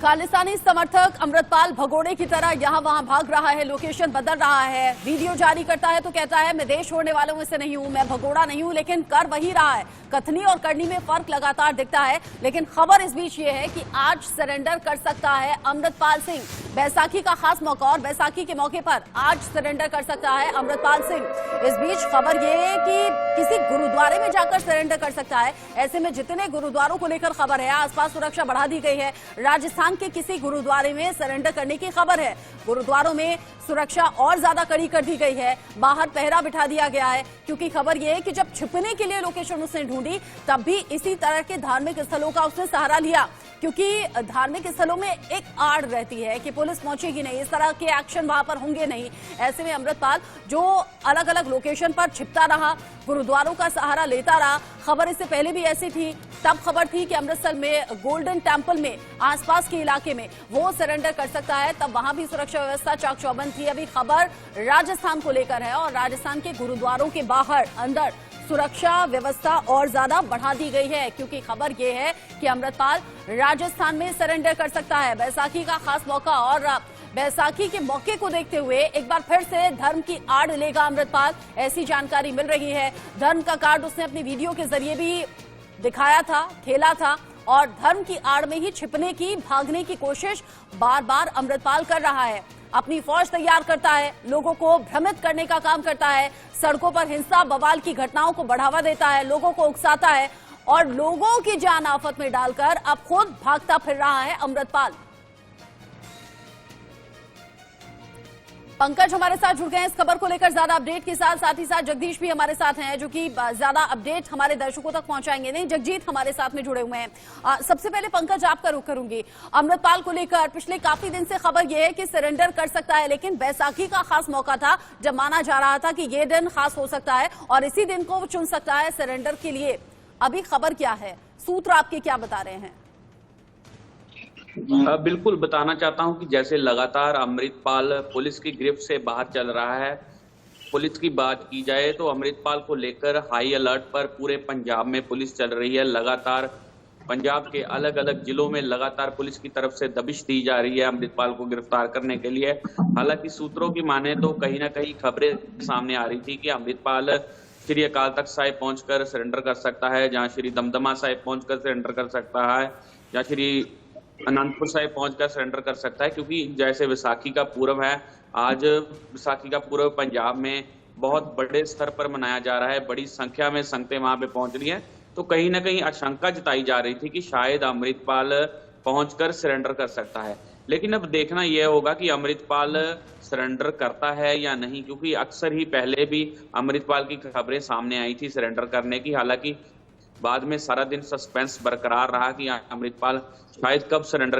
खालिस्तानी समर्थक अमृतपाल भगोड़े की तरह यहां वहां भाग रहा है, लोकेशन बदल रहा है, वीडियो जारी करता है तो कहता है मैं देश छोड़ने वालों में से नहीं हूं, मैं भगोड़ा नहीं हूं, लेकिन कर वही रहा है। कथनी और करनी में फर्क लगातार दिखता है, लेकिन खबर इस बीच ये है कि आज सरेंडर कर सकता है अमृतपाल सिंह। बैसाखी का खास मौका और बैसाखी के मौके पर आज सरेंडर कर सकता है अमृतपाल सिंह। इस बीच खबर ये है कि किसी गुरुद्वारे में जाकर सरेंडर कर सकता है। ऐसे में जितने गुरुद्वारों को लेकर खबर है, आसपास सुरक्षा बढ़ा दी गई है। राजस्थान के किसी गुरुद्वारे में सरेंडर करने की खबर है। गुरुद्वारों में सुरक्षा और ज्यादा कड़ी कर दी गई है, बाहर पहरा बिठा दिया गया है, क्योंकि खबर यह है कि जब छिपने के लिए लोकेशन उसने ढूंढी तब भी इसी तरह के धार्मिक स्थलों का उसने सहारा लिया, क्योंकि धार्मिक स्थलों में एक आड़ रहती है कि पुलिस पहुंचेगी नहीं, इस तरह के एक्शन वहां पर होंगे नहीं। ऐसे में अमृतपाल जो अलग अलग लोकेशन पर छिपता रहा, गुरुद्वारों का सहारा लेता रहा। खबर इससे पहले भी ऐसी थी, तब खबर थी कि अमृतसर में गोल्डन टेम्पल में आसपास के इलाके में वो सरेंडर कर सकता है, तब वहां भी सुरक्षा व्यवस्था चाक चौबंद थी। अभी खबर राजस्थान को लेकर है और राजस्थान के गुरुद्वारों के बाहर अंदर सुरक्षा व्यवस्था और ज्यादा बढ़ा दी गई है, क्योंकि खबर यह है कि अमृतपाल राजस्थान में सरेंडर कर सकता है। बैसाखी का खास मौका और बैसाखी के मौके को देखते हुए एक बार फिर से धर्म की आड़ लेगा अमृतपाल, ऐसी जानकारी मिल रही है। धर्म का कार्ड उसने अपनी वीडियो के जरिए भी दिखाया था, खेला था, और धर्म की आड़ में ही छिपने की, भागने की कोशिश बार बार अमृतपाल कर रहा है। अपनी फौज तैयार करता है, लोगों को भ्रमित करने का काम करता है, सड़कों पर हिंसा बवाल की घटनाओं को बढ़ावा देता है, लोगों को उकसाता है और लोगों की जान आफत में डालकर अब खुद भागता फिर रहा है अमृतपाल। पंकज हमारे साथ जुड़ गए हैं इस खबर को लेकर ज्यादा अपडेट के साथ ही साथ जगदीश भी हमारे साथ हैं, जो कि ज्यादा अपडेट हमारे दर्शकों तक पहुंचाएंगे। नहीं, जगजीत हमारे साथ में जुड़े हुए हैं। सबसे पहले पंकज आपका रुख करूंगी, अमृतपाल को लेकर पिछले काफी दिन से खबर यह है कि सरेंडर कर सकता है, लेकिन बैसाखी का खास मौका था जब माना जा रहा था कि ये दिन खास हो सकता है और इसी दिन को वो चुन सकता है सरेंडर के लिए। अभी खबर क्या है, सूत्र आपके क्या बता रहे हैं? बिल्कुल बताना चाहता हूं कि जैसे लगातार अमृतपाल पुलिस की गिरफ्त से बाहर चल रहा है। पुलिस की बात की जाए तो अमृतपाल को लेकर हाई अलर्ट पर पूरे पंजाब में पुलिस चल रही है। लगातार पंजाब के अलग अलग जिलों में लगातार पुलिस की तरफ से दबिश दी जा रही है अमृतपाल को गिरफ्तार करने के लिए। हालांकि सूत्रों की माने तो कहीं ना कहीं खबरें सामने आ रही थी कि अमृतपाल श्री अकाल तख्त साहिब पहुंचकर सरेंडर कर सकता है, जहां श्री दमदमा साहिब पहुंचकर सरेंडर कर सकता है, या श्री अनंतपुर साहिब पहुंचकर सरेंडर कर सकता है। क्योंकि जैसे विसाखी का पूर्व है, आज विसाखी का पूर्व पंजाब में बहुत बड़े स्तर पर मनाया जा रहा है, बड़ी संख्या में संगतें वहां पे पहुंच रही हैं, तो कहीं ना कहीं आशंका जताई जा रही थी कि शायद अमृतपाल पहुंचकर सरेंडर कर सकता है। लेकिन अब देखना यह होगा कि अमृतपाल सरेंडर करता है या नहीं, क्योंकि अक्सर ही पहले भी अमृतपाल की खबरें सामने आई थी सरेंडर करने की। हालांकि बाद में सारा दिन सस्पेंस बरकरार रहा कि अमृतपाल शायद कब सरेंडर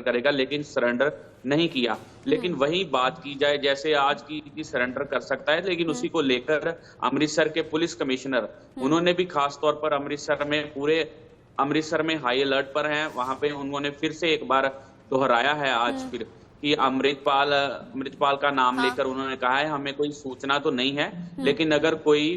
करेगा, लेकिन सरेंडर नहीं किया। लेकिन वही बात की जाए जैसे आज की सरेंडर कर सकता है, लेकिन उसी को लेकर अमृतसर के पुलिस कमिश्नर उन्होंने भी खास तौर पर पूरे अमृतसर में हाई अलर्ट पर हैं। वहां पे उन्होंने फिर से एक बार दोहराया है आज फिर कि अमृतपाल का नाम लेकर उन्होंने कहा है हमें कोई सूचना तो नहीं है, लेकिन अगर कोई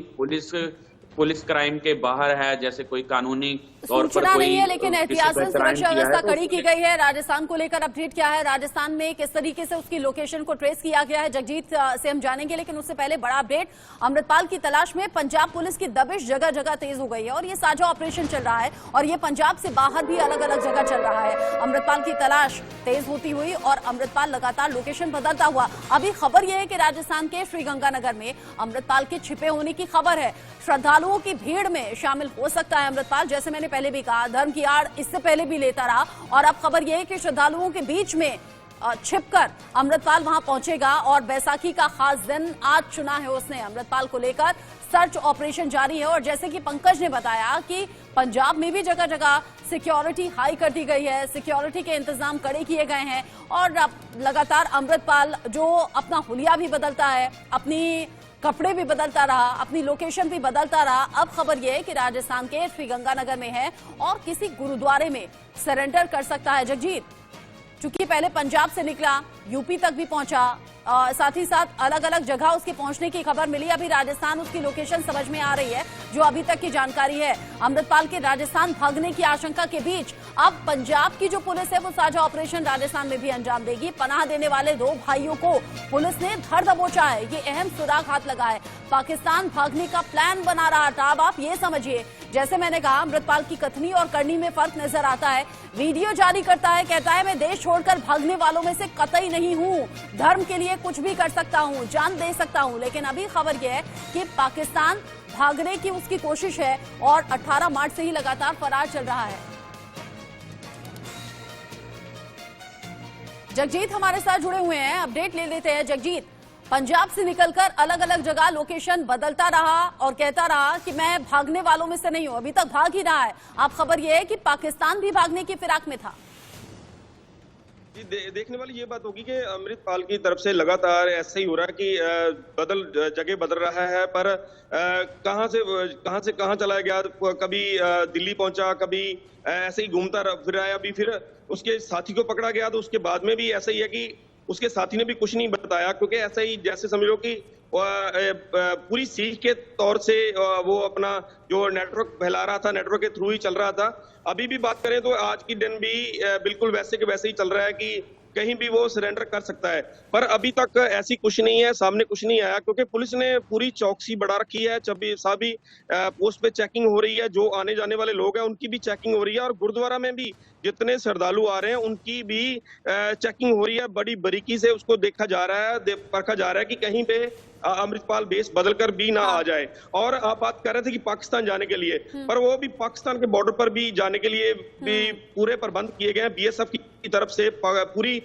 पुलिस क्राइम के बाहर है, जैसे कोई कानूनी तौर पर कोई नहीं है, लेकिन एहतियात से सुरक्षा व्यवस्था कड़ी की गई है। राजस्थान को लेकर अपडेट क्या है, राजस्थान में किस तरीके से उसकी लोकेशन को ट्रेस किया गया है, जगजीत से हम जानेंगे। लेकिन उससे पहले बड़ा अपडेट, अमृतपाल की तलाश में पंजाब पुलिस की दबिश जगह जगह तेज हो गई है और ये साझा ऑपरेशन चल रहा है और ये पंजाब से बाहर भी अलग अलग जगह चल रहा है। अमृतपाल की तलाश तेज होती हुई और अमृतपाल लगातार लोकेशन बदलता हुआ। अभी खबर यह है कि राजस्थान के श्रीगंगानगर में अमृतपाल के छिपे होने की खबर है। श्रद्धालुओं की भीड़ में शामिल हो सकता है अमृतपाल, जैसे मैंने पहले भी कहा, धर्म की आड़ इससे पहले भी लेता रहा और अब खबर यह है कि श्रद्धालुओं के बीच में छिपकर अमृतपाल वहां पहुंचेगा और बैसाखी का खास दिन आज चुना है उसने। अमृतपाल को लेकर सर्च ऑपरेशन जारी है और जैसे कि पंकज ने बताया कि पंजाब में भी जगह जगह सिक्योरिटी हाई कर दी गई है, सिक्योरिटी के इंतजाम कड़े किए गए हैं और लगातार अमृतपाल जो अपना हुलिया भी बदलता है, अपनी कपड़े भी बदलता रहा, अपनी लोकेशन भी बदलता रहा। अब खबर यह है कि राजस्थान के श्रीगंगानगर में है और किसी गुरुद्वारे में सरेंडर कर सकता है। जगजीत, चूंकि पहले पंजाब से निकला, यूपी तक भी पहुंचा। साथ ही साथ अलग अलग जगह उसके पहुंचने की खबर मिली। अभी राजस्थान उसकी लोकेशन समझ में आ रही है, जो अभी तक की जानकारी है। अमृतपाल के राजस्थान भागने की आशंका के बीच अब पंजाब की जो पुलिस है वो साझा ऑपरेशन राजस्थान में भी अंजाम देगी। पनाह देने वाले 2 भाइयों को पुलिस ने धर दबोचा है। ये अहम सुराग हाथ लगा है। पाकिस्तान भागने का प्लान बना रहा था। अब आप ये समझिए, जैसे मैंने कहा, अमृतपाल की कथनी और करनी में फर्क नजर आता है। वीडियो जारी करता है, कहता है मैं देश छोड़कर भागने वालों में से कतई नहीं हूं, धर्म के लिए कुछ भी कर सकता हूं, जान दे सकता हूं। लेकिन अभी खबर यह है कि पाकिस्तान भागने की उसकी कोशिश है और 18 मार्च से ही लगातार फरार चल रहा है। जगजीत हमारे साथ जुड़े हुए हैं, अपडेट ले लेते हैं। जगजीत, पंजाब से निकलकर अलग अलग जगह लोकेशन बदलता रहा और कहता रहा कि मैं भागने वालों में से नहीं हूं, अभी तक भाग ही रहा है। अब खबर यह है कि पाकिस्तान भी भागने की फिराक में था। देखने वाली ये बात होगी कि अमृतपाल की तरफ से लगातार ऐसा ही हो रहा है कि जगह बदल रहा है, पर कहां से कहां चला गया। कभी दिल्ली पहुंचा, कभी ऐसे ही घूमता फिर रहा है। अभी फिर उसके साथी को पकड़ा गया, तो उसके बाद में भी ऐसा ही है कि उसके साथी ने भी कुछ नहीं बताया, क्योंकि ऐसा ही जैसे समझ लो कि पूरी सीख के तौर से वो अपना जो नेटवर्क फैला रहा था, नेटवर्क के थ्रू ही चल रहा था। अभी भी बात करें तो आज की दिन भी बिल्कुल वैसे के वैसे ही चल रहा है कि कहीं भी वो सरेंडर कर सकता है। पर अभी तक ऐसी कुछ नहीं है, सामने कुछ नहीं आया, क्योंकि पुलिस ने पूरी चौकसी बढ़ा रखी है। सभी पोस्ट पे चेकिंग हो रही है, जो आने जाने वाले लोग हैं उनकी भी चेकिंग हो रही है, और गुरुद्वारा में भी जितने श्रद्धालु आ रहे हैं उनकी भी चेकिंग हो रही है। बड़ी बारीकी से उसको देखा जा रहा है, परखा जा रहा है कि कहीं पे अमृतपाल बेस बदलकर भी ना आ जाए। और आप बात कर रहे थे कि पाकिस्तान जाने के लिए, पर वो भी पाकिस्तान के बॉर्डर पर भी जाने के लिए भी पूरे प्रबंध किए गए हैं। बीएसएफ की तरफ से पूरी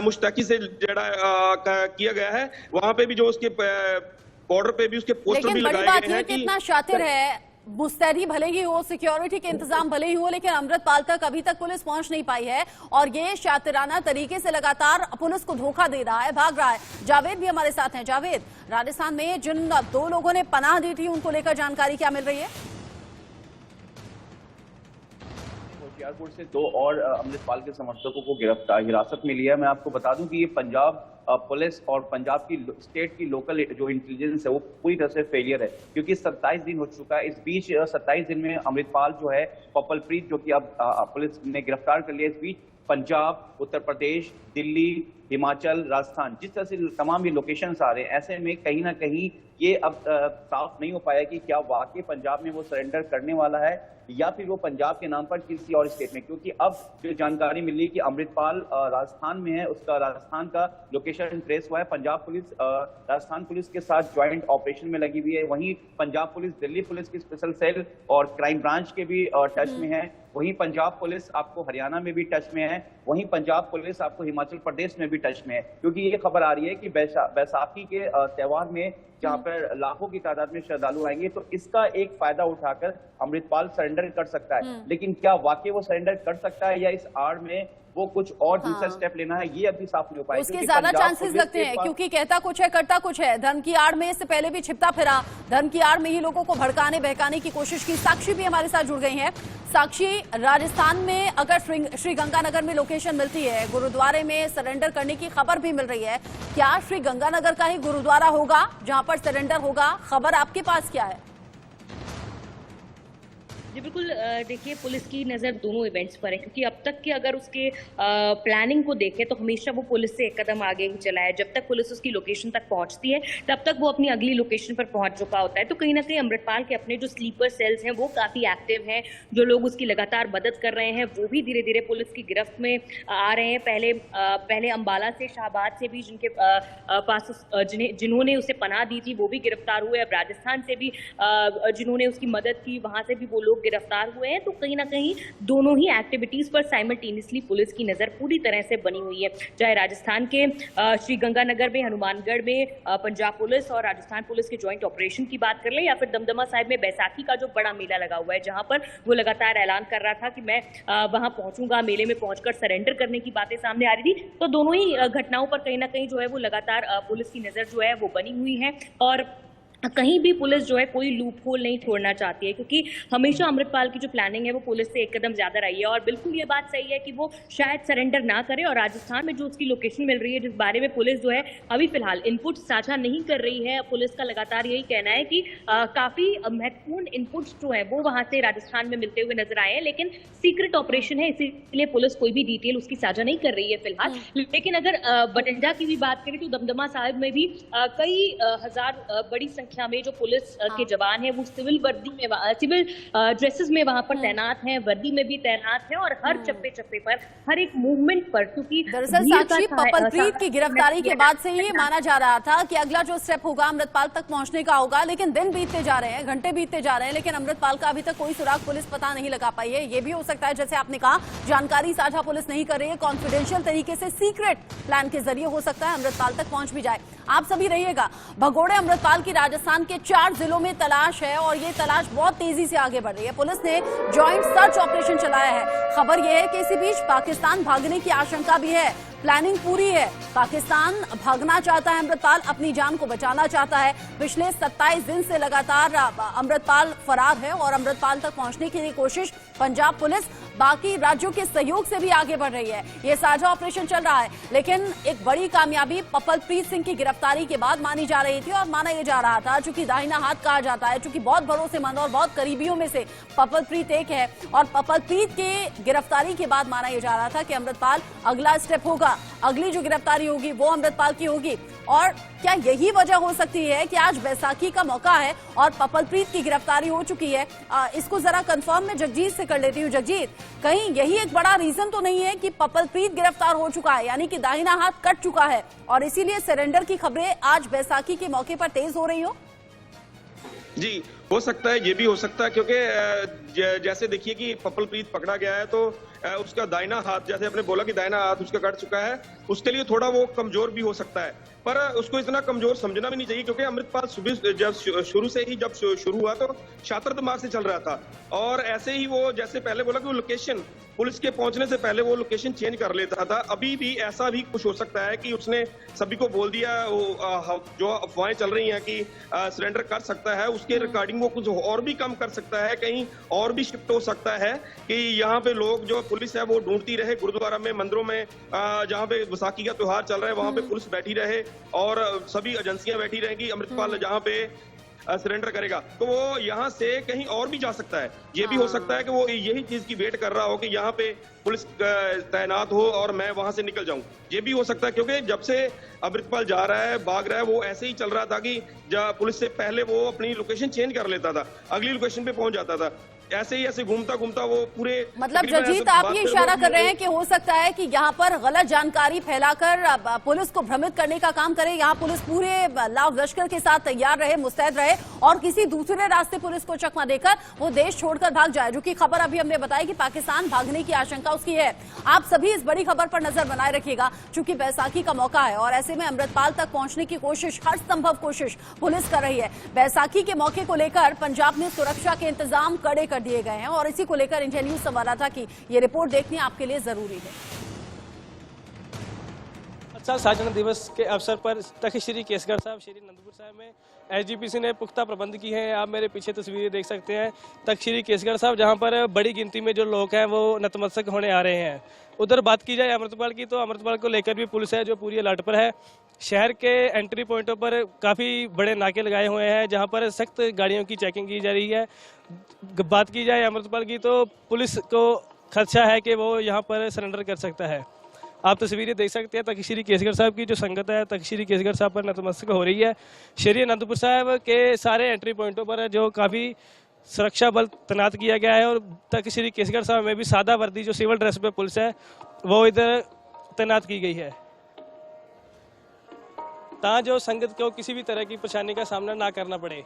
मुस्तैदी से किया गया है। वहां पे भी जो उसके बॉर्डर पे भी उसके पोस्टर भी लगाए गए हैं कि कितना शातिर है। मुस्तैदी भले ही हो, सिक्योरिटी के इंतजाम भले ही हो, लेकिन अमृतपाल तक अभी तक पुलिस पहुंच नहीं पाई है और ये शातिराना तरीके से लगातार पुलिस को धोखा दे रहा है, भाग रहा है। जावेद भी हमारे साथ हैं। जावेद, राजस्थान में जिन 2 लोगों ने पनाह दी थी उनको लेकर जानकारी क्या मिल रही है? होशियारपुर से 2 और अमृतपाल के समर्थकों को हिरासत में लिया। मैं आपको बता दूं कि ये पंजाब पुलिस और पंजाब की स्टेट की लोकल जो इंटेलिजेंस है वो पूरी तरह से फेलियर है, क्योंकि 27 दिन हो चुका है। इस बीच 27 दिन में अमृतपाल जो है, पपलप्रीत जो कि अब पुलिस ने गिरफ्तार कर लिया। इस बीच पंजाब, उत्तर प्रदेश, दिल्ली, हिमाचल, राजस्थान, जिस तरह से तमाम ये लोकेशंस आ रहे हैं, ऐसे में कहीं ना कहीं ये अब साफ नहीं हो पाया कि क्या वाकई पंजाब में वो सरेंडर करने वाला है या फिर वो पंजाब के नाम पर किसी और स्टेट में। क्योंकि अब जो जानकारी मिल रही है कि अमृतपाल राजस्थान में है, उसका राजस्थान का लोकेशन ट्रेस हुआ है। पंजाब पुलिस राजस्थान पुलिस के साथ ज्वाइंट ऑपरेशन में लगी हुई है। वहीं पंजाब पुलिस दिल्ली पुलिस की स्पेशल सेल और क्राइम ब्रांच के भी टच में है। वहीं पंजाब पुलिस आपको हरियाणा में भी टच में है। वहीं पंजाब पुलिस आपको हिमाचल प्रदेश में भी टच में है, क्योंकि ये खबर आ रही है कि बैसाखी के त्योहार में जहां पर लाखों की तादाद में श्रद्धालु आएंगे, तो इसका एक फायदा उठाकर अमृतपाल सरेंडर कर सकता है। लेकिन क्या वाकई वो सरेंडर कर सकता है या इस आड़ में वो कुछ और दूसरा स्टेप लेना है, ये अभी साफ नहीं हो पाया। उसके ज्यादा चांसेस लगते हैं, क्योंकि कहता कुछ है करता कुछ है। धर्म की आड़ में इससे पहले भी छिपता फिरा, धर्म की आड़ में ही लोगों को भड़काने बहकाने की कोशिश की। साक्षी भी हमारे साथ जुड़ गई हैं। साक्षी, राजस्थान में अगर श्री गंगानगर में लोकेशन मिलती है, गुरुद्वारे में सरेंडर करने की खबर भी मिल रही है, क्या श्री गंगानगर का ही गुरुद्वारा होगा जहां पर सरेंडर होगा? खबर आपके पास क्या है? जी बिल्कुल, देखिए पुलिस की नज़र दोनों इवेंट्स पर है, क्योंकि अब तक के अगर उसके प्लानिंग को देखें तो हमेशा वो पुलिस से एक कदम आगे ही चला है। जब तक पुलिस उसकी लोकेशन तक पहुंचती है तब तक वो अपनी अगली लोकेशन पर पहुंच चुका होता है। तो कहीं ना कहीं अमृतपाल के अपने जो स्लीपर सेल्स हैं वो काफ़ी एक्टिव हैं, जो लोग उसकी लगातार मदद कर रहे हैं वो भी धीरे धीरे पुलिस की गिरफ्त में आ रहे हैं। पहले अम्बाला से, शाहबाद से भी जिनके पास जिन्होंने उसे पनाह दी थी वो भी गिरफ्तार हुए। अब राजस्थान से भी जिन्होंने उसकी मदद की वहाँ से भी वो लोग गिरफ्तार हुए हैं। तो कहीं ना कहीं दोनों ही एक्टिविटीज पर साइमल्टेनियसली पुलिस की नजर पूरी तरह से बनी हुई है। चाहे राजस्थान के श्री गंगानगर में, हनुमानगढ़ में पंजाब पुलिस और राजस्थान पुलिस के ज्वाइंट ऑपरेशन की बात कर ले, या फिर दमदमा साहिब में बैसाखी का जो बड़ा मेला लगा हुआ है, जहां पर वो लगातार ऐलान कर रहा था कि मैं वहां पहुंचूंगा, मेले में पहुंचकर सरेंडर करने की बातें सामने आ रही थी। तो दोनों ही घटनाओं पर कहीं ना कहीं जो है वो लगातार पुलिस की नजर जो है वो बनी हुई है। और कहीं भी पुलिस जो है कोई लूप होल नहीं छोड़ना चाहती है, क्योंकि हमेशा अमृतपाल की जो प्लानिंग है वो पुलिस से एक कदम ज्यादा रही है। और बिल्कुल ये बात सही है कि वो शायद सरेंडर ना करे, और राजस्थान में जो उसकी लोकेशन मिल रही है, जिस बारे में पुलिस जो है अभी फिलहाल इनपुट साझा नहीं कर रही है, पुलिस का लगातार यही कहना है कि काफी महत्वपूर्ण इनपुट्स जो है वो वहां से राजस्थान में मिलते हुए नजर आए हैं, लेकिन सीक्रेट ऑपरेशन है, इसीलिए पुलिस कोई भी डिटेल उसकी साझा नहीं कर रही है फिलहाल। लेकिन अगर बठिंडा की भी बात करें तो दमदमा साहिब में भी कई हजार बड़ी संख्या में जो पुलिस के जवान हैं वो सिविल वर्दी में, सिविल ड्रेसेस में वहां पर तैनात हैं, वर्दी में भी तैनात हैं, और हर चप्पे चप्पे पर, हर एक मूवमेंट पर, क्योंकि दरअसल साक्षी, पपलप्रीत की गिरफ्तारी के बाद से ये माना जा रहा था कि अगला जो स्टेप होगा अमृतपाल तक पहुंचने का होगा, लेकिन दिन बीतते जा रहे हैं, घंटे बीतते जा रहे हैं, लेकिन अमृतपाल का अभी तक कोई सुराग पुलिस पता नहीं लगा पाई है। ये भी हो सकता है, जैसे आपने कहा, जानकारी साझा पुलिस नहीं कर रही है, कॉन्फिडेंशियल तरीके से सीक्रेट प्लान के जरिए हो सकता है अमृतपाल तक पहुंच भी जाए। आप सभी रहिएगा, भगोड़े अमृतपाल की राजस्थान के 4 जिलों में तलाश है, और ये तलाश बहुत तेजी से आगे बढ़ रही है। पुलिस ने जॉइंट सर्च ऑपरेशन चलाया है। खबर यह है कि इसी बीच पाकिस्तान भागने की आशंका भी है। प्लानिंग पूरी है, पाकिस्तान भागना चाहता है, अमृतपाल अपनी जान को बचाना चाहता है। पिछले 27 दिन से लगातार अमृतपाल फरार है, और अमृतपाल तक पहुंचने की कोशिश पंजाब पुलिस बाकी राज्यों के सहयोग से भी आगे बढ़ रही है। ये साझा ऑपरेशन चल रहा है, लेकिन एक बड़ी कामयाबी पपलप्रीत सिंह की गिरफ्तारी के बाद मानी जा रही थी, और माना यह जा रहा था, चूंकि दाहिना हाथ कहा जाता है, चूंकि बहुत भरोसेमंद और बहुत करीबियों में से पपलप्रीत एक है, और पपलप्रीत के गिरफ्तारी के बाद माना यह जा रहा था कि अमृतपाल अगला स्टेप होगा, अगली जो गिरफ्तारी होगी वो अमृतपाल की होगी। और क्या यही वजह हो सकती है कि आज बैसाखी का मौका है और पपलप्रीत की गिरफ्तारी हो चुकी है? इसको जरा कंफर्म मैं जगजीत से कर लेती हूँ। जगजीत, कहीं यही एक बड़ा रीजन तो नहीं है कि पपलप्रीत गिरफ्तार हो चुका है, यानी कि दाहिना हाथ कट चुका है, और इसीलिए सरेंडर की खबरें आज बैसाखी के मौके पर तेज हो रही हो? जी, हो सकता है, ये भी हो सकता है, क्योंकि जैसे देखिए कि पपलप्रीत पकड़ा गया है तो उसका दाहिना हाथ, जैसे आपने बोला कि दाहिना हाथ उसका कट चुका है, उसके लिए थोड़ा वो कमजोर भी हो सकता है, पर उसको इतना कमजोर समझना भी नहीं चाहिए, क्योंकि अमृतपाल सुबह जब शुरू से ही जब शुरू हुआ तो शातिर दिमाग से चल रहा था, और ऐसे ही वो, जैसे पहले बोला कि वो लोकेशन पुलिस के पहुंचने से पहले वो लोकेशन चेंज कर लेता था। अभी भी ऐसा भी कुछ हो सकता है कि उसने सभी को बोल दिया, वो जो अफवाहें चल रही हैं कि सरेंडर कर सकता है, उसके रिकॉर्डिंग वो कुछ और भी कम कर सकता है, कहीं और भी शिफ्ट हो सकता है कि यहाँ पे लोग, जो पुलिस है वो ढूंढती रहे गुरुद्वारा में, मंदिरों में, जहाँ पे बैसाखी का त्योहार चल रहा है वहां पे पुलिस बैठी रहे, और सभी एजेंसियां बैठी रहेंगी, अमृतपाल जहाँ पे सरेंडर करेगा तो वो यहाँ से कहीं और भी जा सकता है। ये भी हो सकता है कि वो यही चीज की वेट कर रहा हो कि यहाँ पे पुलिस तैनात हो और मैं वहां से निकल जाऊं। ये भी हो सकता है, क्योंकि जब से अमृतपाल जा रहा है, भाग रहा है, वो ऐसे ही चल रहा था कि पुलिस से पहले वो अपनी लोकेशन चेंज कर लेता था, अगली लोकेशन पे पहुंच जाता था, ऐसे ही ऐसे घूमता घूमता वो पूरे, मतलब जगजीत आप ये इशारा कर रहे हैं कि हो सकता है कि यहाँ पर गलत जानकारी फैलाकर पुलिस को भ्रमित करने का काम करे, यहाँ पुलिस पूरे लाव लश्कर के साथ तैयार रहे, मुस्तैद रहे, और किसी दूसरे रास्ते पुलिस को चकमा देकर वो देश छोड़कर भाग जाए, जो कि खबर अभी हमने बताई कि पाकिस्तान भागने की आशंका उसकी है। आप सभी इस बड़ी खबर पर नजर बनाए रखिएगा, चूंकि बैसाखी का मौका है, और ऐसे में अमृतपाल तक पहुंचने की कोशिश, हर संभव कोशिश पुलिस कर रही है। बैसाखी के मौके को लेकर पंजाब में सुरक्षा के इंतजाम कड़े कर दिए गए हैं, और इसी को लेकर इंडिया न्यूज संवाददाता की ये रिपोर्ट देखनी आपके लिए जरूरी है। अच्छा, साझा दिवस के अवसर पर तख्त श्री केसगढ़ साहब, श्री अनंतपुर साहब में एसजीपीसी ने पुख्ता प्रबंध किए हैं। आप मेरे पीछे तस्वीरें देख सकते हैं तख्त श्री केसगढ़ साहब, जहां पर बड़ी गिनती में जो लोग हैं वो नतमस्तक होने आ रहे हैं। उधर बात की जाए अमृतपाल की, तो अमृतपाल को लेकर भी पुलिस है जो पूरी अलर्ट पर है। शहर के एंट्री पॉइंटों पर काफ़ी बड़े नाके लगाए हुए हैं, जहां पर सख्त गाड़ियों की चेकिंग की जा रही है। बात की जाए अमृतपाल की, तो पुलिस को खदशा है कि वो यहाँ पर सरेंडर कर सकता है। आप तस्वीरें देख सकते हैं, तख्त श्री केसगढ़ साहब की जो संगत है तख्त श्री केसगढ़ साहब पर नतमस्तक हो रही है। श्री अनंतपुर साहब के सारे एंट्री पॉइंटों पर जो काफ़ी सुरक्षा बल तैनात किया गया है, और तख्त श्री केसगढ़ साहब में भी सादा वर्दी जो सिविल ड्रेस पे पुलिस है वो इधर तैनात की गई है, ताकि जो संगत को किसी भी तरह की परेशानी का सामना ना करना पड़े।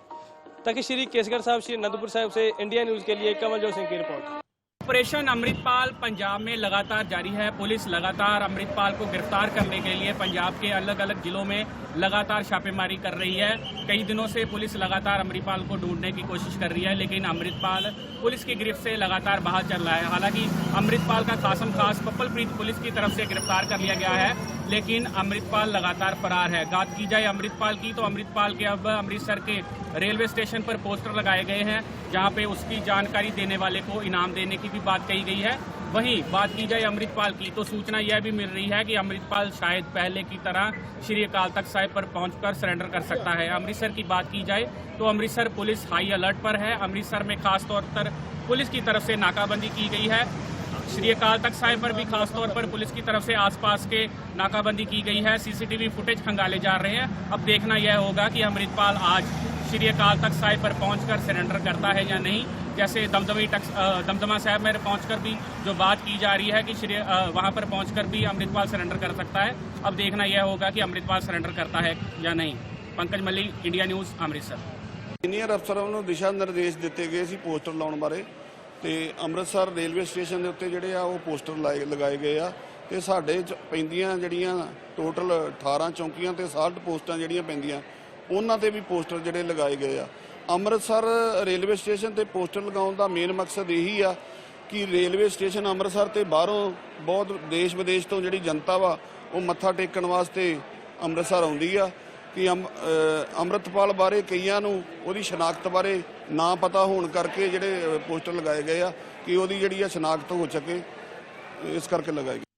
तख्त श्री केसगढ़ साहब, श्री अनंतपुर साहब से इंडिया न्यूज़ के लिए कमलजोत सिंह की रिपोर्ट। ऑपरेशन अमृतपाल पंजाब में लगातार जारी है। पुलिस लगातार अमृतपाल को गिरफ्तार करने के लिए पंजाब के अलग अलग जिलों में लगातार छापेमारी कर रही है। कई दिनों से पुलिस लगातार अमृतपाल को ढूंढने की कोशिश कर रही है, लेकिन अमृतपाल पुलिस की गिरफ्त से लगातार बाहर चल रहा है। हालांकि अमृतपाल का खासम खास पपलप्रीत पुलिस की तरफ से गिरफ्तार कर लिया गया है। लेकिन अमृतपाल लगातार फरार है। बात की जाए अमृतपाल की तो अमृतपाल के अब अमृतसर के रेलवे स्टेशन पर पोस्टर लगाए गए हैं, जहां पे उसकी जानकारी देने वाले को इनाम देने की भी बात कही गई है। वहीं बात की जाए अमृतपाल की तो सूचना यह भी मिल रही है कि अमृतपाल शायद पहले की तरह श्री अकाल तख्त साहिब पर पहुंचकर सरेंडर कर सकता है। अमृतसर की बात की जाए तो अमृतसर पुलिस हाई अलर्ट पर है। अमृतसर में खासतौर पर पुलिस की तरफ से नाकाबंदी की गई है। श्री अकाल तख्त साहिब पर भी खासतौर पर पुलिस की तरफ से आसपास के नाकाबंदी की गई है। सीसीटीवी फुटेज खंगाले जा रहे हैं। अब देखना यह होगा कि अमृतपाल आज श्री अकाल तख्त साहिब पर पहुंचकर सरेंडर करता है या नहीं। जैसे दमदमा साहिब में पहुंचकर भी जो बात की जा रही है कि वहां पर पहुंचकर भी अमृतपाल सरेंडर कर सकता है। अब देखना यह होगा कि अमृतपाल सरेंडर करता है या नहीं। पंकज मल्ली, इंडिया न्यूज़, अमृतसर। सीनियर अफसरां ਨੂੰ ਦਿਸ਼ਾ ਨਿਰਦੇਸ਼ ਦਿੱਤੇ ਗਏ ਸੀ ਪੋਸਟਰ ਲਾਉਣ ਬਾਰੇ ਤੇ ਅੰਮ੍ਰਿਤਸਰ ਰੇਲਵੇ ਸਟੇਸ਼ਨ ਦੇ ਉੱਤੇ ਜਿਹੜੇ ਆ ਉਹ ਪੋਸਟਰ ਲਗਾਏ ਗਏ ਆ ਤੇ ਸਾਡੇ ਚ ਪੈਂਦੀਆਂ ਜਿਹੜੀਆਂ ਟੋਟਲ 18 ਚੌਂਕੀਆਂ ਤੇ 60 ਪੋਸਟਾਂ ਜਿਹੜੀਆਂ ਪੈਂਦੀਆਂ ਉਹਨਾਂ ਤੇ ਵੀ ਪੋਸਟਰ ਜਿਹੜੇ ਲਗਾਏ ਗਏ ਆ। ਅੰਮ੍ਰਿਤਸਰ ਰੇਲਵੇ ਸਟੇਸ਼ਨ ਤੇ ਪੋਸਟਰ ਲਗਾਉਣ ਦਾ ਮੇਨ ਮਕਸਦ ਇਹੀ ਆ ਕਿ ਰੇਲਵੇ ਸਟੇਸ਼ਨ ਅੰਮ੍ਰਿਤਸਰ ਤੇ ਬਾਹਰੋਂ ਬਹੁਤ ਦੇਸ਼ ਵਿਦੇਸ਼ ਤੋਂ ਜਿਹੜੀ ਜਨਤਾ ਵਾ ਉਹ ਮੱਥਾ ਟੇਕਣ ਵਾਸਤੇ ਅੰਮ੍ਰਿਤਸਰ ਆਉਂਦੀ ਆ ਕਿ ਅੰਮ੍ਰਿਤਪਾਲ ਬਾਰੇ ਕਈਆਂ ਨੂੰ ਉਹਦੀ ਸ਼ਨਾਖਤ ਬਾਰੇ ਨਾ ਪਤਾ ਹੋਣ ਕਰਕੇ ਜਿਹੜੇ ਪੋਸਟਰ ਲਗਾਏ ਗਏ ਆ ਕਿ ਉਹਦੀ ਜਿਹੜੀ ਆ ਸ਼ਨਾਖਤ ਹੋ ਸਕੇ, ਇਸ ਕਰਕੇ ਲਗਾਏ ਗਏ।